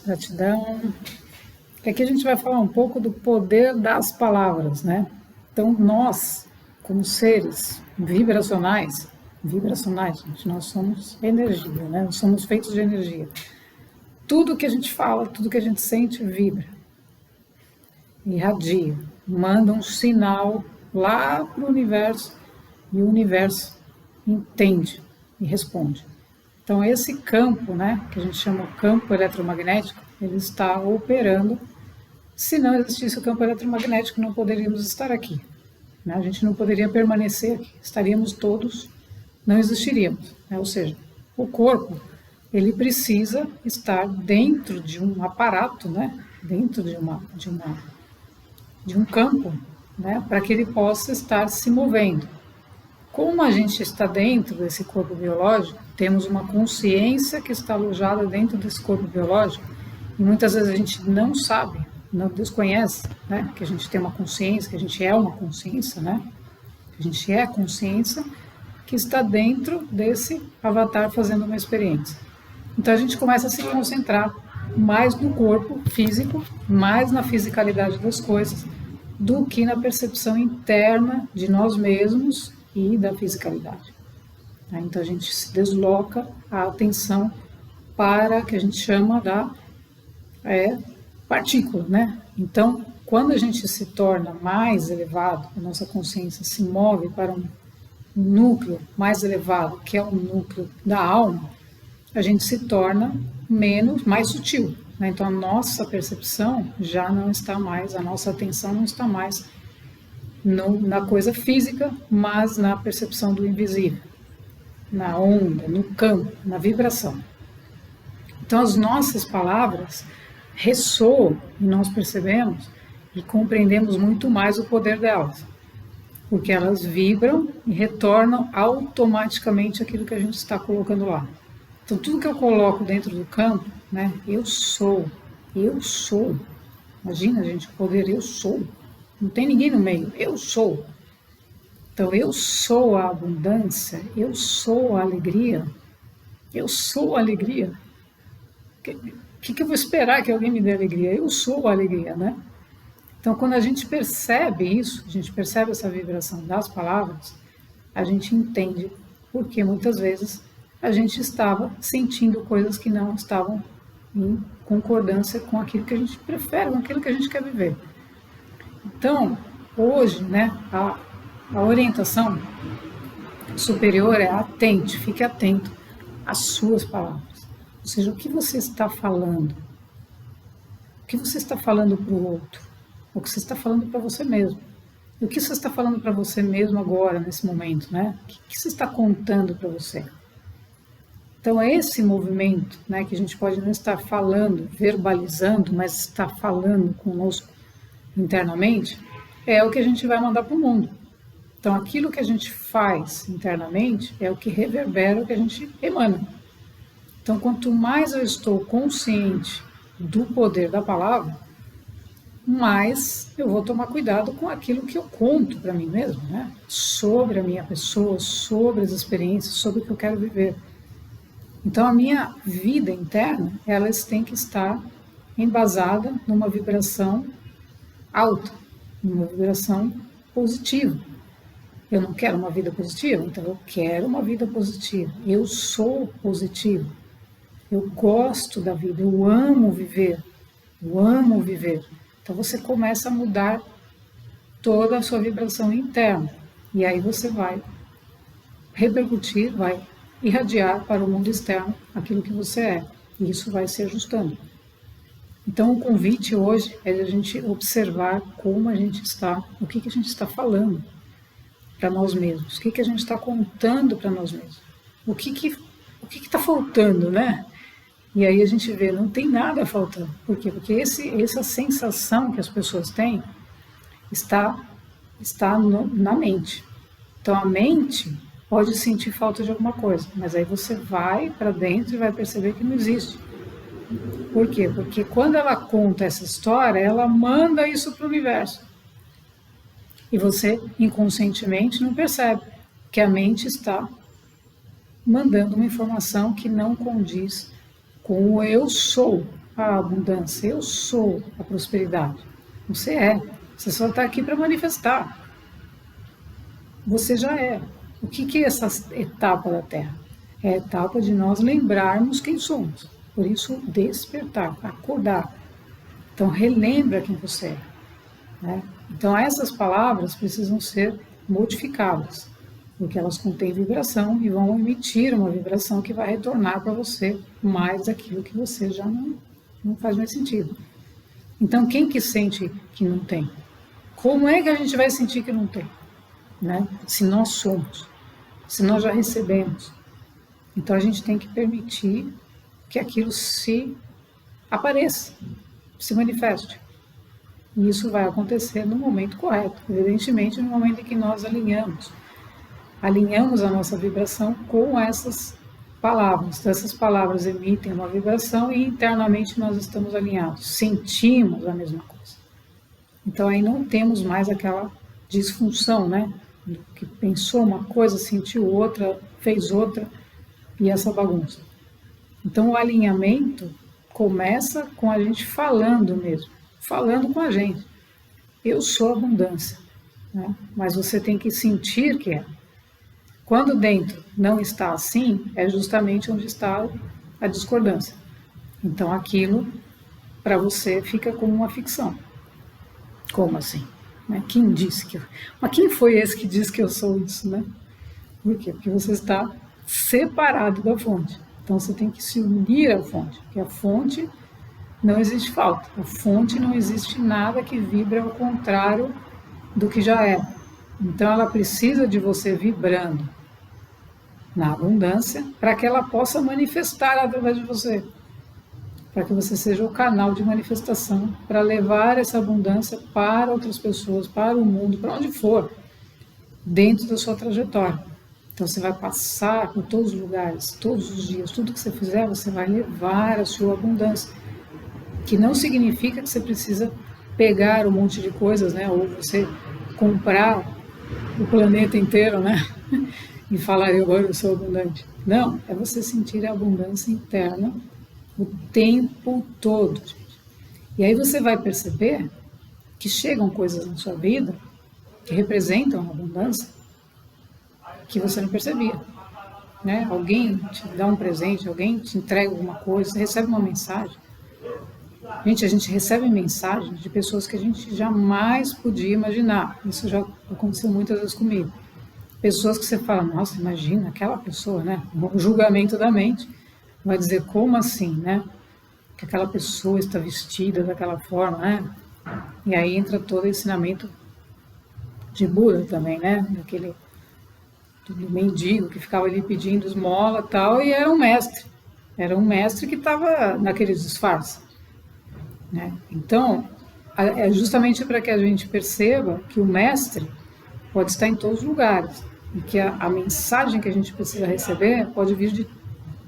Gratidão. Aqui a gente vai falar um pouco do poder das palavras, né? Então, nós, como seres vibracionais, gente, nós somos energia, né? Nós somos feitos de energia. Tudo que a gente fala, tudo que a gente sente, vibra, irradia, manda um sinal lá para o universo e o universo entende e responde. Então, esse campo, né, que a gente chama campo eletromagnético, ele está operando. Se não existisse o campo eletromagnético, não poderíamos estar aqui, né? A gente não poderia permanecer aqui, estaríamos todos, não existiríamos, né? Ou seja, o corpo, ele precisa estar dentro de um aparato, né? Dentro de um campo, né? Para que ele possa estar se movendo. Como a gente está dentro desse corpo biológico, temos uma consciência que está alojada dentro desse corpo biológico, e muitas vezes a gente não sabe, não desconhece, né, que a gente tem uma consciência, que a gente é uma consciência, né? A gente é a consciência que está dentro desse avatar fazendo uma experiência. Então a gente começa a se concentrar mais no corpo físico, mais na fisicalidade das coisas, do que na percepção interna de nós mesmos e da fisicalidade. Então a gente se desloca a atenção para o que a gente chama da partícula, né? Então, quando a gente se torna mais elevado, a nossa consciência se move para um núcleo mais elevado, que é o núcleo da alma, a gente se torna mais sutil, né? Então a nossa percepção já não está mais, a nossa atenção não está mais na coisa física, mas na percepção do invisível, na onda, no campo, na vibração. Então as nossas palavras ressoam e nós percebemos e compreendemos muito mais o poder delas, porque elas vibram e retornam automaticamente aquilo que a gente está colocando lá. Então tudo que eu coloco dentro do campo, né, eu sou, imagina, gente, o poder eu sou, não tem ninguém no meio, eu sou. Então eu sou a abundância, eu sou a alegria, eu sou a alegria. O que eu vou esperar que alguém me dê alegria? Eu sou a alegria, né? Então, quando a gente percebe isso, a gente percebe essa vibração das palavras, a gente entende porque muitas vezes a gente estava sentindo coisas que não estavam em concordância com aquilo que a gente prefere, com aquilo que a gente quer viver. Então, hoje, né, a orientação superior é atente, fique atento às suas palavras. Ou seja, o que você está falando? O que você está falando para o outro? O que você está falando para você mesmo? E o que você está falando para você mesmo agora, nesse momento, né? O que você está contando para você? Então, esse movimento, né, que a gente pode não estar falando, verbalizando, mas está falando conosco internamente, é o que a gente vai mandar para o mundo. Então, aquilo que a gente faz internamente é o que reverbera o que a gente emana. Então, quanto mais eu estou consciente do poder da palavra, mais eu vou tomar cuidado com aquilo que eu conto para mim mesmo, né? Sobre a minha pessoa, sobre as experiências, sobre o que eu quero viver. Então, a minha vida interna, elas têm que estar embasada numa vibração alta, numa vibração positiva. Eu não quero uma vida positiva, então eu quero uma vida positiva. Eu sou positivo. Eu gosto da vida, eu amo viver. Então você começa a mudar toda a sua vibração interna. E aí você vai repercutir, vai irradiar para o mundo externo aquilo que você é. E isso vai se ajustando. Então o convite hoje é a gente observar como a gente está, o que a gente está falando para nós mesmos, o que a gente está contando para nós mesmos, o que está faltando, né? E aí a gente vê, não tem nada faltando. Por quê? Porque essa sensação que as pessoas têm está na mente. Então a mente pode sentir falta de alguma coisa, mas aí você vai para dentro e vai perceber que não existe. Por quê? Porque quando ela conta essa história, ela manda isso para o universo. E você, inconscientemente, não percebe que a mente está mandando uma informação que não condiz com o eu sou. a abundância, eu sou a prosperidade. Você é. Você só está aqui para manifestar. Você já é. O que é essa etapa da Terra? É a etapa de nós lembrarmos quem somos. Por isso, despertar, acordar. Então, relembra quem você é. Né? Então, essas palavras precisam ser modificadas, porque elas contêm vibração e vão emitir uma vibração que vai retornar para você mais daquilo que você já não faz mais sentido. Então, quem que sente que não tem? Como é que a gente vai sentir que não tem? Né? Se nós somos, se nós já recebemos. Então, a gente tem que permitir que aquilo se apareça, se manifeste. E isso vai acontecer no momento correto, evidentemente no momento em que nós alinhamos a nossa vibração com essas palavras. Então, essas palavras emitem uma vibração e internamente nós estamos alinhados, sentimos a mesma coisa. Então aí não temos mais aquela disfunção, né? Que pensou uma coisa, sentiu outra, fez outra e essa bagunça. Então o alinhamento começa com a gente falando mesmo, falando com a gente. Eu sou abundância, né? Mas você tem que sentir que é. Quando dentro não está assim, é justamente onde está a discordância. Então aquilo, para você, fica como uma ficção. Como assim? Quem disse que eu... Mas quem foi esse que disse que eu sou isso, né? Por quê? Porque você está separado da fonte. Então você tem que se unir à fonte, porque a fonte não existe falta. A fonte não existe nada que vibre ao contrário do que já é. Então ela precisa de você vibrando na abundância para que ela possa manifestar através de você. Para que você seja o canal de manifestação para levar essa abundância para outras pessoas, para o mundo, para onde for, dentro da sua trajetória. Então você vai passar por todos os lugares, todos os dias, tudo que você fizer, você vai levar a sua abundância. Que não significa que você precisa pegar um monte de coisas, né? Ou você comprar o planeta inteiro, né? E falar, agora eu sou abundante. Não, é você sentir a abundância interna o tempo todo. E aí você vai perceber que chegam coisas na sua vida que representam a abundância que você não percebia. Né? Alguém te dá um presente, alguém te entrega alguma coisa, você recebe uma mensagem. Gente, a gente recebe mensagens de pessoas que a gente jamais podia imaginar. Isso já aconteceu muitas vezes comigo. Pessoas que você fala, nossa, imagina, aquela pessoa, né? O julgamento da mente vai dizer, como assim, né? Que aquela pessoa está vestida daquela forma, né? E aí entra todo o ensinamento de Buda também, né? Daquele do mendigo que ficava ali pedindo esmola e tal, e era um mestre. Era um mestre que estava naquele disfarce. Né? Então, é justamente para que a gente perceba que o mestre pode estar em todos os lugares e que a mensagem que a gente precisa receber pode vir de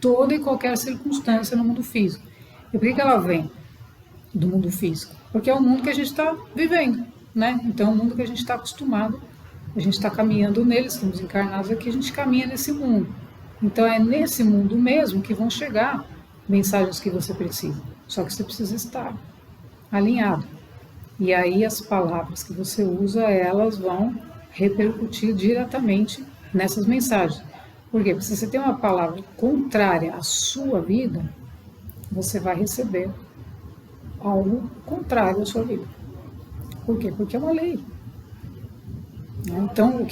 toda e qualquer circunstância no mundo físico. E por que ela vem do mundo físico? Porque é o mundo que a gente está vivendo, né? Então, é o mundo que a gente está acostumado, a gente está caminhando nele, estamos encarnados aqui, a gente caminha nesse mundo. Então, é nesse mundo mesmo que vão chegar mensagens que você precisa. Só que você precisa estar alinhado. E aí as palavras que você usa, elas vão repercutir diretamente nessas mensagens. Por quê? Porque se você tem uma palavra contrária à sua vida, você vai receber algo contrário à sua vida. Por quê? Porque é uma lei. Então, o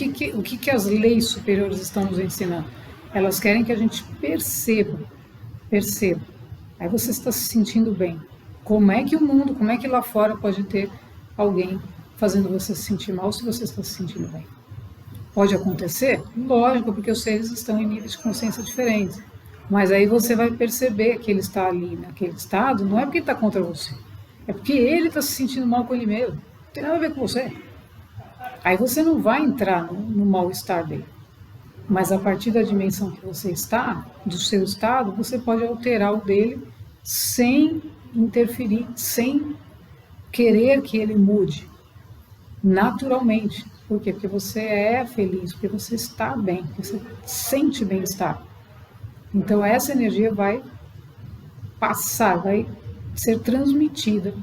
que as leis superiores estão nos ensinando? Elas querem que a gente perceba. Aí você está se sentindo bem. Como é que lá fora pode ter alguém fazendo você se sentir mal se você está se sentindo bem? Pode acontecer? Lógico, porque os seres estão em níveis de consciência diferentes. Mas aí você vai perceber que ele está ali naquele estado, não é porque ele está contra você, é porque ele está se sentindo mal com ele mesmo. Não tem nada a ver com você. Aí você não vai entrar no mal-estar dele. Mas a partir da dimensão que você está, do seu estado, você pode alterar o dele sem interferir, sem querer que ele mude, naturalmente. Por quê? Porque você é feliz, porque você está bem, porque você sente bem-estar. Então essa energia vai passar, vai ser transmitida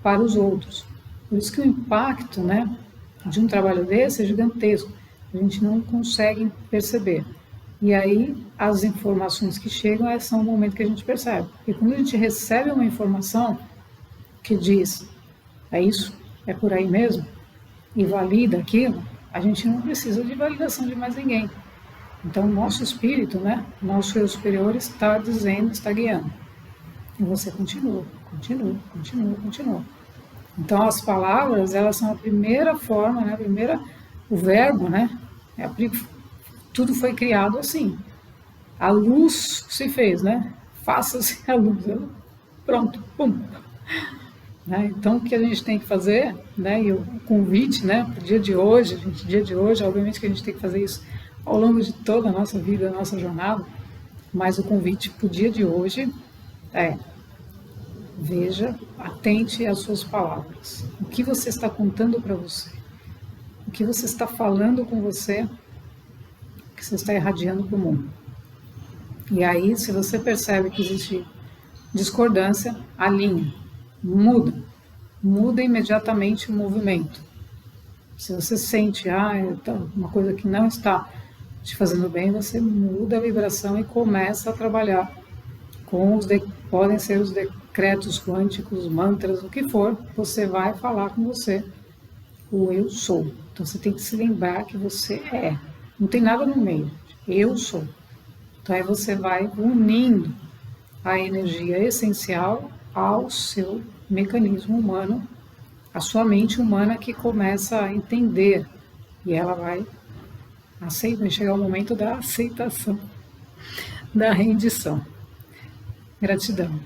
para os outros. Por isso que o impacto, né, de um trabalho desse é gigantesco. A gente não consegue perceber. E aí, as informações que chegam são o momento que a gente percebe. E quando a gente recebe uma informação que diz, é isso, é por aí mesmo, e valida aquilo, a gente não precisa de validação de mais ninguém. Então, o nosso espírito, né, nosso eu superior está dizendo, está guiando. E você continua, continua, continua, continua. Então, as palavras, elas são a primeira forma, né, o verbo, né, tudo foi criado assim. A luz se fez, né? Faça-se a luz. Pronto, pum. Né? Então, o que a gente tem que fazer, né? E o convite, né? Para o dia de hoje, gente, dia de hoje, obviamente que a gente tem que fazer isso ao longo de toda a nossa vida, a nossa jornada, mas o convite para o dia de hoje é: veja, atente às suas palavras. O que você está contando para você? O que você está falando com você? O que você está irradiando para o mundo? E aí, se você percebe que existe discordância, alinha, muda imediatamente o movimento. Se você sente uma coisa que não está te fazendo bem, você muda a vibração e começa a trabalhar com podem ser os decretos quânticos, mantras, o que for, você vai falar com você, o eu sou. Então você tem que se lembrar que você é. Não tem nada no meio. Eu sou. Então aí você vai unindo a energia essencial ao seu mecanismo humano, a sua mente humana que começa a entender e ela vai chegar o momento da aceitação, da rendição. Gratidão.